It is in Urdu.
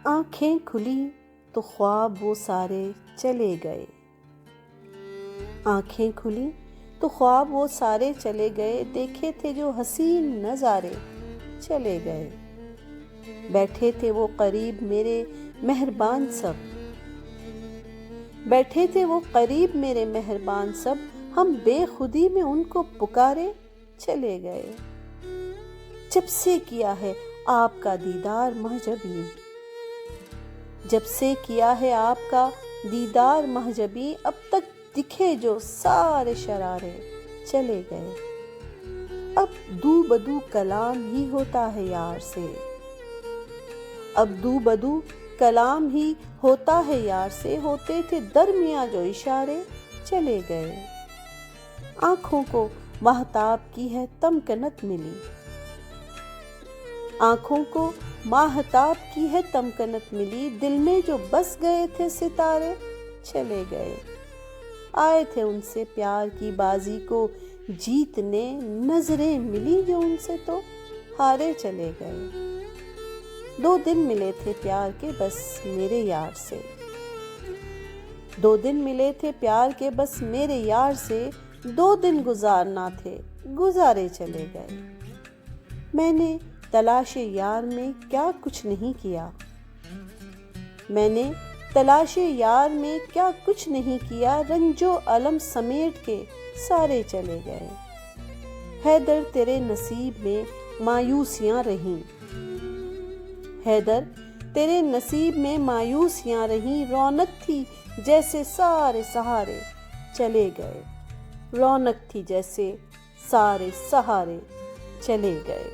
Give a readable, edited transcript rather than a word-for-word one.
آنکھیں کھلی تو خواب وہ سارے چلے گئے، آنکھیں کھلی تو خواب وہ سارے چلے گئے، دیکھے تھے جو حسین نظارے چلے گئے، بیٹھے تھے وہ قریب میرے مہربان سب، بیٹھے تھے وہ قریب میرے مہربان سب، ہم بے خودی میں ان کو پکارے چلے گئے۔ جب سے کیا ہے آپ کا دیدار مہجبیں، جب سے کیا ہے آپ کا دیدار مہجبیں، اب تک دکھے جو سارے شرارے چلے گئے، اب دو بدو کلام ہی ہوتا ہے یار سے، اب دو بدو کلام ہی ہوتا ہے یار سے، ہوتے تھے درمیاں جو اشارے چلے گئے۔ آنکھوں کو ماہتاب کی ہے تمکنت ملی، آنکھوں کو ماہتاب کی ہے تمکنت ملی، دل میں جو بس گئے تھے ستارے چلے گئے، آئے تھے ان سے پیار کی بازی کو جیتنے، نظریں ملی جو ان سے تو ہارے چلے گئے۔ 2 دن ملے تھے پیار کے بس میرے یار سے، 2 دن ملے تھے پیار کے بس میرے یار سے، 2 دن گزارنا تھے گزارے چلے گئے۔ میں نے تلاش یار میں کیا کچھ نہیں کیا، میں نے تلاش یار میں کیا کچھ نہیں کیا، رنج و الم سمیٹ کے سارے چلے گئے۔ حیدر تیرے نصیب میں مایوسیاں رہیں، حیدر تیرے نصیب میں مایوسیاں رہیں، رونق تھی جیسے سارے سہارے چلے گئے، رونق تھی جیسے سارے سہارے چلے گئے۔